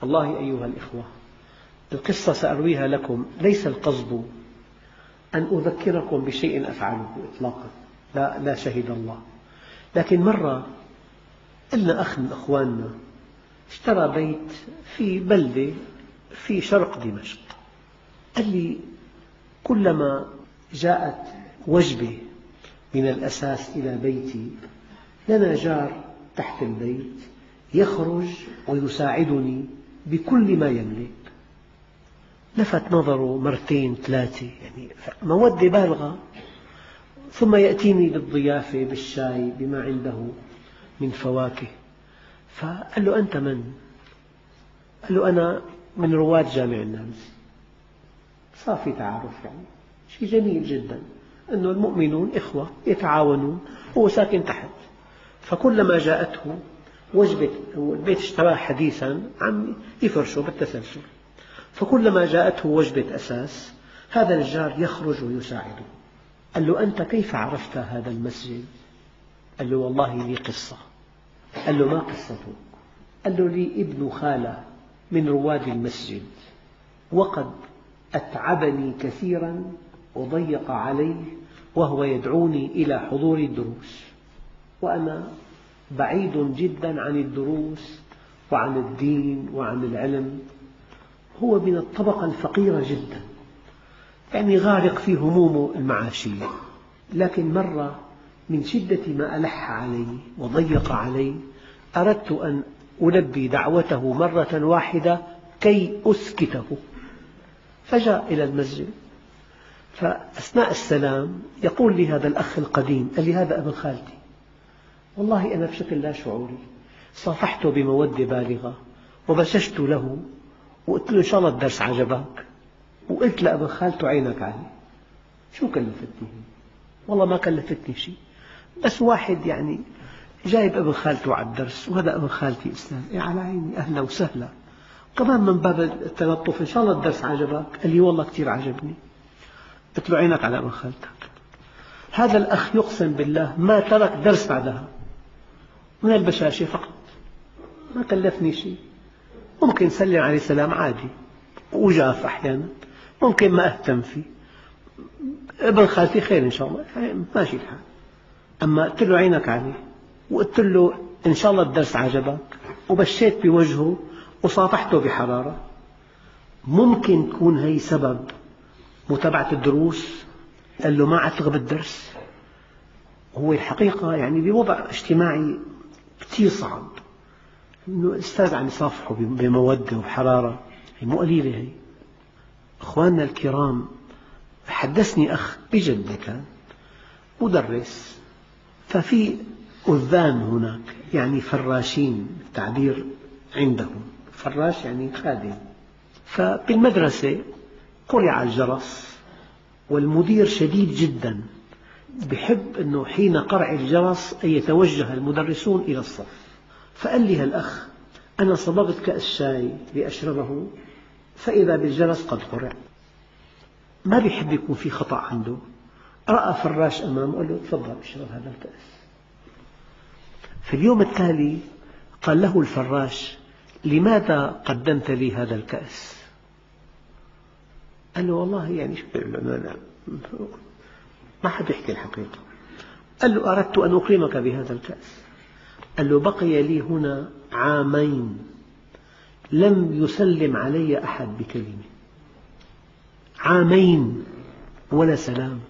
والله أيها الإخوة، القصة سأرويها لكم ليس القصد أن أذكركم بشيء أفعله إطلاقا، لا شهد الله. لكن مرة قلنا أخ من أخواننا اشترى بيت في بلدة في شرق دمشق. قال لي كلما جاءت وجبة من الأساس إلى بيتي لنا جار تحت البيت يخرج ويساعدني بكل ما يملك. لفت نظره مرتين ثلاثة، يعني مودة بالغة. ثم يأتيني بالضيافة بالشاي بما عنده من فواكه. فقال له أنت من؟ قال له أنا من رواد جامع النابلسي. صار في تعارف، يعني شيء جميل جدا أنه المؤمنون إخوة يتعاونون. هو ساكن تحت، فكلما جاءته وجبة، البيت اشتراه حديثا عم يفرشه بالتسلسل، فكلما جاءته وجبة أساس هذا الجار يخرج ويساعده. قال له أنت كيف عرفت هذا المسجد؟ قال له والله لي قصة. قال له ما قصته؟ قال له لي ابن خالة من رواد المسجد، وقد أتعبني كثيرا وضيق علي وهو يدعوني إلى حضور الدروس، وأنا بعيد جدا عن الدروس وعن الدين وعن العلم. هو من الطبقة الفقيرة جدا، يعني غارق في همومه المعاشية. لكن مرة من شدة ما ألح علي وضيق علي أردت أن ألبي دعوته مرة واحدة كي أسكته، فجاء إلى المسجد. فأثناء السلام يقول لي هذا الأخ القديم، قال لي هذا ابن خالتي. والله أنا بشكل لا شعوري صافحته بمودة بالغة وبششت له وقلت له إن شاء الله الدرس عجبك، وقلت لابن خالته عينك عليه. شو كلفتني؟ والله ما كلفتني شيء، بس واحد يعني جايب ابن خالته على الدرس، وهذا ابن خالتي أستاذ. على عيني، أهلا وسهلا. كمان من باب التلطف إن شاء الله الدرس عجبك؟ قال لي والله كثير عجبني. قلت له عينك على ابن خالتك. هذا الأخ يقسم بالله ما ترك درس بعدها، من البشاشة فقط، ما كلفني شيء. ممكن سلم عليه سلام عادي وجاف أحيانا، ممكن ما أهتم فيه. ابن خالتي خير إن شاء الله، يعني ماشي الحال. أما قلت له عينك عليه، وقلت له إن شاء الله الدرس عجبك، وبشيت بوجهه وصافحته بحرارة. ممكن تكون هي سبب متابعة الدروس. قال له ما عاد تغب الدرس. هو الحقيقة يعني بوضع اجتماعي كثير صعب، إنه الأستاذ عم يصافحه بمودة وبحرارة، هي مو قليلة. هي أخواننا الكرام، حدثني أخ بجدة كان مدرس، ففي أذان هناك، يعني فراشين التعبير عندهم، فراش يعني خادم. فبالمدرسة قرع الجرس، والمدير شديد جدا يحب أنه حين قرع الجرس أن يتوجه المدرسون إلى الصف. فقال لي هالأخ أنا صببت كأس شاي لأشربه فإذا بالجرس قد قرع. ما يحب يكون في خطأ عنده. رأى فراش أمامه قال له تفضل اشرب هذا الكأس. في اليوم التالي قال له الفراش لماذا قدمت لي هذا الكأس؟ قال له والله يعني ما حد يحكي الحقيقة. قال له أردت أن أكرمك بهذا الكأس. قال له بقي لي هنا عامين لم يسلم علي أحد بكلمة، عامين ولا سلام.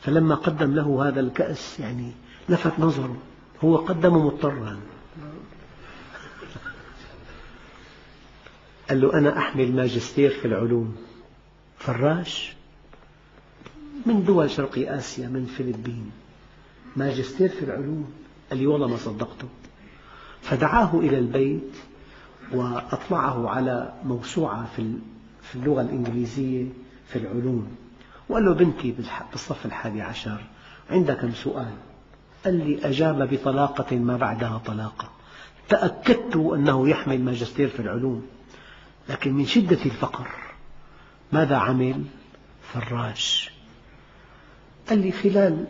فلما قدم له هذا الكأس يعني لفت نظره، هو قدمه مضطرا. قال له أنا أحمل ماجستير في العلوم. فراش من دول شرق آسيا، من فلبين، ماجستير في العلوم. قال لي والله ما صدقته. فدعاه إلى البيت وأطلعه على موسوعة في اللغة الإنجليزية في العلوم، وقال له بنتي بالصف 11 عندها كم سؤال. قال لي أجاب بطلاقة ما بعدها طلاقة. تأكدت أنه يحمل ماجستير في العلوم، لكن من شدة الفقر ماذا عمل؟ فراش. قال لي خلال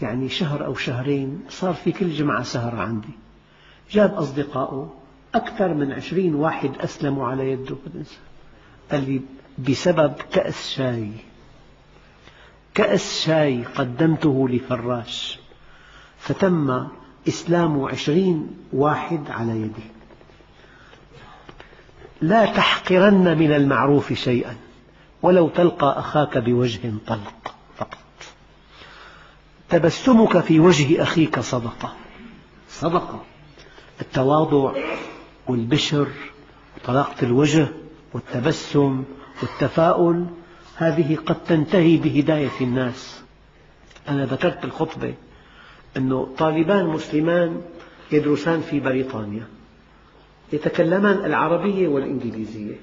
يعني شهر أو شهرين صار في كل جمعة سهرة عندي، جاب أصدقائه أكثر من 20 واحد أسلموا على يده الإنسان. قال لي بسبب كأس شاي، كأس شاي قدمته لفراش فتم إسلام 20 واحد على يدي. لا تحقرن من المعروف شيئا ولو تلقى أخاك بوجه طلق فقط. تبسمك في وجه أخيك صدقة، صدقة. التواضع والبشر وطلاقة الوجه والتبسم والتفاؤل هذه قد تنتهي بهداية الناس. أنا ذكرت الخطبة أن طالبان مسلمان يدرسان في بريطانيا يتكلمان العربية والإنجليزية،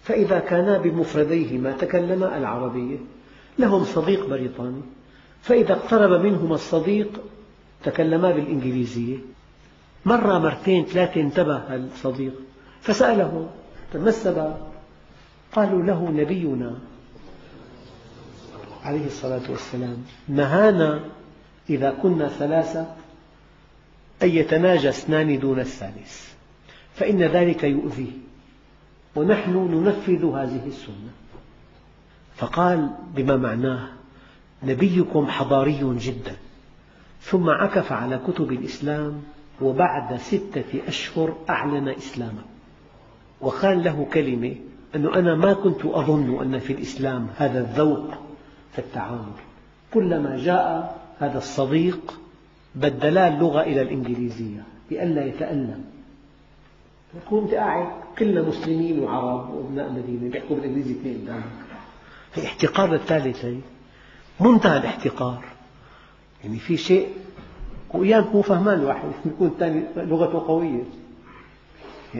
فإذا كانا بمفرديهما تكلما العربية. لهم صديق بريطاني، فإذا اقترب منهما الصديق تكلما بالإنجليزية. مرة مرتين ثلاثة انتبه الصديق فسأله ما السبب؟ قالوا له نبينا عليه الصلاة والسلام نهانا إذا كنا ثلاثة أن يتناجى اثنان دون الثالث، فإن ذلك يؤذيه ونحن ننفذ هذه السنة. فقال بما معناه نبيكم حضاري جدا، ثم عكف على كتب الإسلام وبعد 6 أشهر أعلن إسلامه. وقال له كلمة أنه أنا ما كنت أظن أن في الإسلام هذا الذوق في التعامل. كلما جاء هذا الصديق بدلا اللغة إلى الإنجليزية لئلا يتألم. كنت قاعد كلنا مسلمين وعرب وابناء مدينة بيحكوا بالإنجليزي اثنين قدامك. في احتقار الثالث، منتهى الاحتقار. يعني في شيء وأيام مو فهمان الواحد يكون الثاني لغته قوية.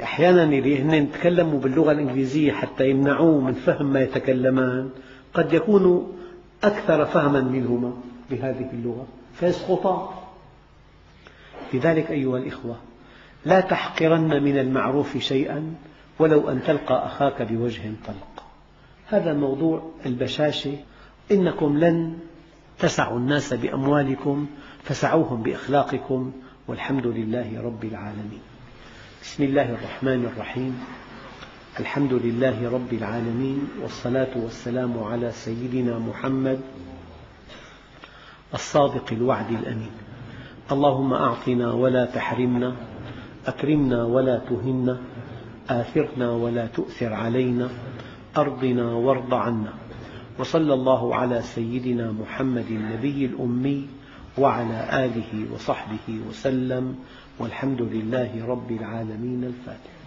أحيانا اللي هن يتكلموا باللغة الإنجليزية حتى يمنعوه من فهم ما يتكلمان قد يكونوا أكثر فهما منهما بهذه اللغة فيسقطان. لذلك أيها الإخوة لا تحقرن من المعروف شيئا ولو أن تلقى أخاك بوجه طلق. هذا موضوع البشاشة. إنكم لن تسعوا الناس بأموالكم فسعوهم بأخلاقكم، والحمد لله رب العالمين. بسم الله الرحمن الرحيم. الحمد لله رب العالمين، والصلاة والسلام على سيدنا محمد الصادق الوعد الأمين. اللهم أعطنا ولا تحرمنا، أكرمنا ولا تهنا، آثرنا ولا تؤثر علينا، أرضنا وارض عنا. وصلى الله على سيدنا محمد النبي الأمي وعلى آله وصحبه وسلم، والحمد لله رب العالمين. الفاتحة.